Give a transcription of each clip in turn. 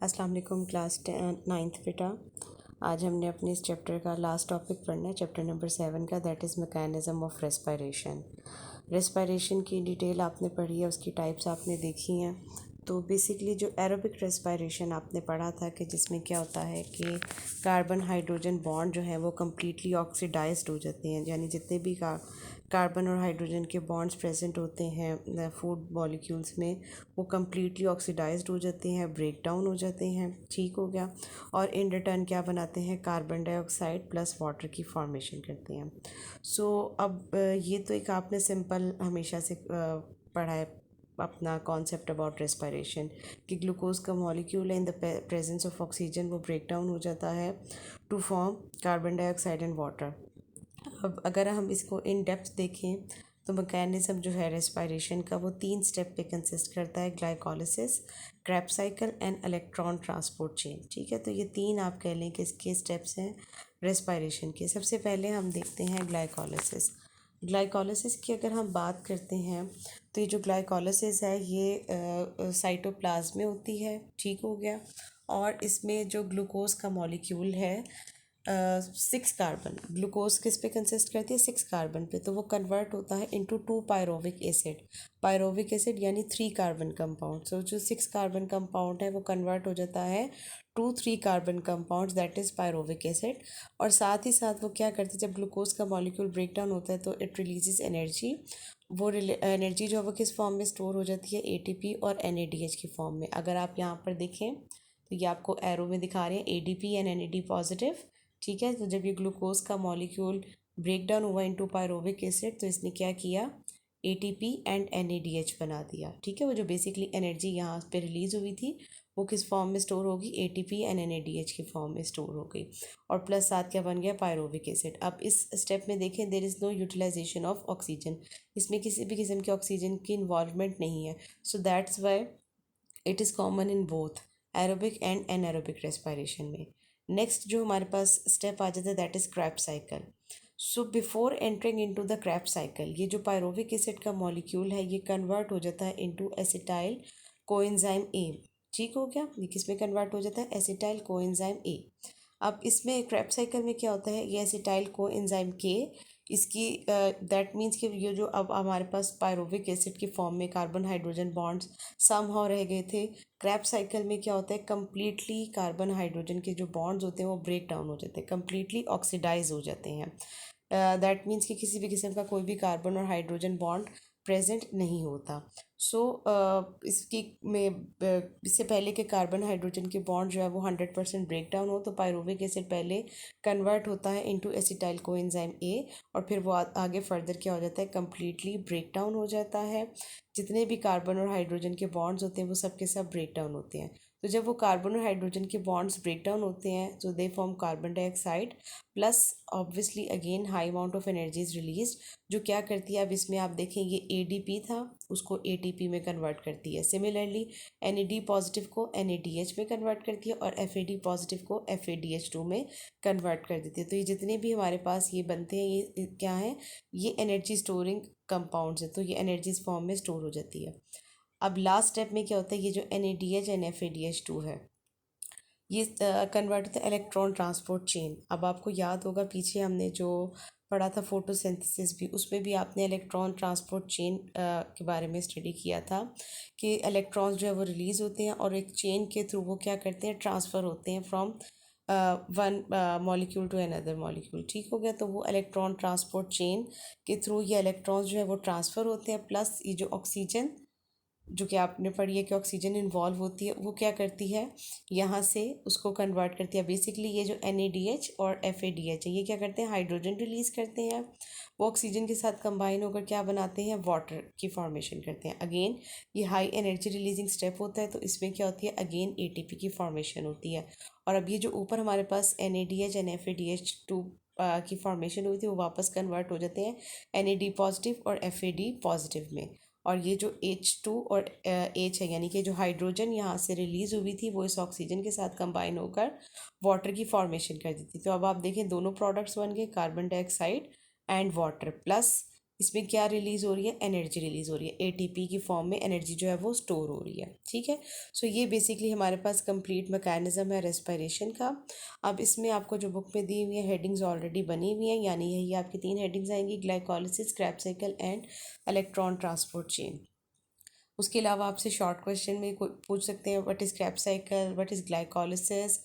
अस्सलाम वालेकुम class 9th बेटा। आज हमने अपने इस चैप्टर का लास्ट टॉपिक पढ़ना है, चैप्टर नंबर 7 का, that is mechanism of respiration. Respiration की डिटेल आपने पढ़ी है, उसकी टाइप्स आपने देखी हैं। तो बेसिकली जो एरोबिक रेस्पिरेशन आपने पढ़ा था कि जिसमें क्या होता है कि कार्बन हाइड्रोजन बॉन्ड जो है वो कम्प्लीटली ऑक्सीडाइज्ड हो जाते हैं, यानी जितने भी कार्बन और हाइड्रोजन के बॉन्ड्स प्रेजेंट होते हैं फूड मॉलिक्यूल्स में, वो कम्प्लीटली ऑक्सीडाइज्ड हो जाते हैं, ब्रेक डाउन हो जाते हैं। ठीक हो गया। और इन रिटर्न क्या बनाते हैं, कार्बन डाइऑक्साइड प्लस वाटर की फॉर्मेशन करते हैं। अब ये तो एक आपने सिंपल हमेशा से पढ़ा है अपना कॉन्सेप्ट अबाउट रेस्पिरेशन कि ग्लूकोज का मॉलिक्यूल है, in the presence of oxygen वो ब्रेक डाउन हो जाता है to form carbon dioxide and water. अब अगर हम इसको इन डेप्थ देखें तो मैकेनिज़्म जो है रेस्पिरेशन का वो 3 स्टेप पे कंसिस्ट करता है, glycolysis, Krebs cycle and electron transport chain. ठीक है, तो ये 3 आप कह लें कि इसके स्टेप्स हैं रेस्पिरेशन के। सबसे पहले हम देखते हैं ग्लाइकोलिसिस। ग्लाइकोलिसिस की अगर हम बात करते हैं तो ये जो ग्लाइकोलिसिस है ये साइटोप्लाज्म में होती है। ठीक हो गया। और इसमें जो ग्लूकोज का मॉलिक्यूल है 6 कार्बन, ग्लूकोज किस पे कंसिस्ट करती है, 6 कार्बन पे, तो वो कन्वर्ट होता है into 2 pyruvic acid. Pyruvic acid यानी 3 कार्बन कंपाउंड। सो जो 6 कार्बन कंपाउंड है वो कन्वर्ट हो जाता है to 3 carbon compound, that is pyruvic acid. और साथ ही साथ वो क्या करते हैं, जब ग्लूकोज का मॉलिक्यूल ब्रेक डाउन होता है तो इट रिलीजेस एनर्जी। वो एनर्जी जो है वो किस फॉर्म में स्टोर हो जाती है, एटीपी और एनएडीएच की फॉर्म में। अगर आप यहाँ पर देखें तो ये आपको एरो में दिखा रहे हैं एडीपी एंड एनएडी पॉजिटिव। ठीक है, तो जब ये ग्लूकोज का मॉलिक्यूल ब्रेक डाउन हुआ इनटू पायरोविक एसिड तो इसने क्या किया, एटीपी एंड एनएडीएच बना दिया। ठीक है, वो जो बेसिकली एनर्जी यहाँ पे रिलीज हुई थी वो किस फॉर्म में स्टोर होगी, एटीपी एंड एनएडीएच की फॉर्म में स्टोर हो गई। और प्लस साथ क्या बन गया, पायरोविक एसिड। अब इस स्टेप में देखें, there is no utilisation of oxygen, इसमें किसी भी किस्म की ऑक्सीजन की इन्वॉल्वमेंट नहीं है। So that's why it is common in both aerobic and anaerobic respiration में। नेक्स्ट जो हमारे पास स्टेप आ जाता है that is Krebs cycle. So before entering into the Krebs cycle, ये जो पायरोविक एसिड का मॉलिक्यूल है ये कन्वर्ट हो जाता है इनटू एसिटाइल कोएंजाइम ए। ठीक हो गया, ये किस में कन्वर्ट हो जाता है, एसिटाइल कोएंजाइम ए। अब इसमें क्रेब्स साइकिल में क्या होता है, ये एसिटाइल कोएंजाइम के, इसकी दैट मीन्स कि ये जो अब हमारे पास पायरोविक एसिड की फॉर्म में कार्बन हाइड्रोजन बॉन्ड्स समहाउ रह गए थे, क्रैब साइकिल में क्या होता है, कम्प्लीटली कार्बन हाइड्रोजन के जो बॉन्ड्स होते हैं वो ब्रेक डाउन हो जाते हैं, कम्प्लीटली ऑक्सीडाइज हो जाते हैं। दैट मीन्स कि किसी भी किस्म का कोई भी कार्बन और हाइड्रोजन बॉन्ड प्रेजेंट नहीं होता। इसकी में इससे पहले के कार्बन हाइड्रोजन के बॉन्ड जो है वो 100% ब्रेक डाउन हो तो पायरोविक एसिड पहले कन्वर्ट होता है इनटू एसिटाइल कोएंजाइम ए, और फिर वो आगे फर्दर क्या हो जाता है, कम्प्लीटली ब्रेक डाउन हो जाता है। जितने भी कार्बन और हाइड्रोजन के बॉन्ड्स होते हैं वो सब के सब ब्रेक डाउन होते हैं। तो जब वो कार्बन और हाइड्रोजन के बॉन्ड्स ब्रेक डाउन होते हैं तो they form carbon dioxide plus obviously again high amount of energy is release, जो क्या करती है, अब इसमें आप देखें ये एडीपी था उसको एटीपी में कन्वर्ट करती है। सिमिलरली एनएडी पॉजिटिव को एनएडीएच में कन्वर्ट करती है और एफएडी पॉजिटिव को एफएडीएच2 में कन्वर्ट कर देती है। तो ये जितने भी हमारे पास ये बनते हैं ये क्या है, ये एनर्जी स्टोरिंग कंपाउंड्स है, तो ये एनर्जी इस फॉर्म में स्टोर हो जाती है। अब लास्ट स्टेप में क्या होता है, ये जो एनएडीएच एंड एफएडीएच2 है ये कन्वर्ट होता है इलेक्ट्रॉन ट्रांसपोर्ट चेन। अब आपको याद होगा पीछे हमने जो पढ़ा था फोटोसिंथेसिस भी, उसमें भी आपने इलेक्ट्रॉन ट्रांसपोर्ट चेन के बारे में स्टडी किया था कि इलेक्ट्रॉन्स जो है वो रिलीज़ होते हैं और एक चेन के थ्रू वो क्या करते हैं, ट्रांसफ़र होते हैं from one molecule to another molecule. ठीक हो गया, तो वो इलेक्ट्रॉन ट्रांसपोर्ट चेन के थ्रू ये इलेक्ट्रॉन्स जो है वो ट्रांसफ़र होते हैं, प्लस ये जो ऑक्सीजन जो कि आपने पढ़ी है कि ऑक्सीजन इन्वॉल्व होती है वो क्या करती है, यहाँ से उसको कन्वर्ट करती है। बेसिकली ये जो NADH और FADH है ये क्या करते हैं, हाइड्रोजन रिलीज़ करते हैं, वो ऑक्सीजन के साथ कंबाइन होकर क्या बनाते हैं, वाटर की फॉर्मेशन करते हैं। अगेन ये हाई एनर्जी रिलीजिंग स्टेप होता है तो इसमें क्या होती है, अगेन ATP की फॉर्मेशन होती है। और अब ये जो ऊपर हमारे पास NADH एंड FADH2 की फॉर्मेशन हुई थी वो वापस कन्वर्ट हो जाते हैं NAD पॉजिटिव और FAD पॉजिटिव में। और ये जो H2 और H है यानी कि जो हाइड्रोजन यहाँ से रिलीज़ हुई थी वो इस ऑक्सीजन के साथ कंबाइन होकर वाटर की फॉर्मेशन कर देती। तो अब आप देखें दोनों प्रोडक्ट्स बन गए, carbon dioxide and water, plus इसमें क्या रिलीज़ हो रही है, एनर्जी रिलीज़ हो रही है, एटीपी की फॉर्म में एनर्जी जो है वो स्टोर हो रही है। ठीक है, सो ये बेसिकली हमारे पास कंप्लीट मैकेनिज्म है रेस्पिरेशन का। अब इसमें आपको जो बुक में दी हुई है हेडिंग्स ऑलरेडी बनी हुई हैं, यानी यही आपकी 3 हेडिंग्स आएंगी, glycolysis, Krebs cycle and electron transport chain. उसके अलावा आपसे शॉर्ट क्वेश्चन में पूछ सकते हैं, what is Krebs cycle, what is glycolysis,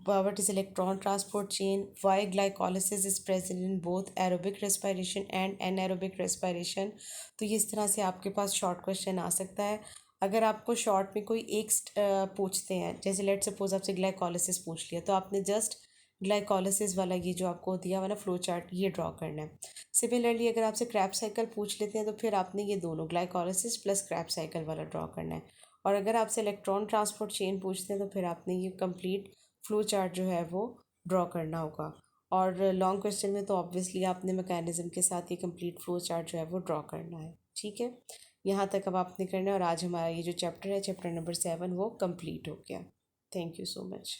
what is electron transport chain, why glycolysis is present in both aerobic respiration and anaerobic respiration। तो ये इस तरह से आपके पास शॉर्ट क्वेश्चन आ सकता है। अगर आपको शॉर्ट में कोई एक पूछते हैं, जैसे लेट सपोज आपसे ग्लाइकोलिसिस पूछ लिया, तो आपने जस्ट ग्लाइकोलिसिस वाला ये जो आपको दिया हुआ ना फ्लो चार्ट, ये ड्रॉ करना है। सिमिलरली अगर आपसे क्रैब साइकिल पूछ लेते हैं तो फिर आपने ये दोनों ग्लाइकोलिसिस प्लस क्रैब साइकिल वाला ड्रॉ करना है। और अगर आपसे इलेक्ट्रॉन ट्रांसपोर्ट चेन पूछते हैं तो फिर आपने ये कंप्लीट फ्लो चार्ट जो है वो ड्रॉ करना होगा। और लॉन्ग क्वेश्चन में तो ऑब्वियसली आपने मैकेनिज्म के साथ ये कंप्लीट फ्लो चार्ट जो है वो ड्रॉ करना है। ठीक है, यहाँ तक अब आपने करना है, और आज हमारा ये जो चैप्टर है, चैप्टर नंबर 7, वो कंप्लीट हो गया। Thank you so much.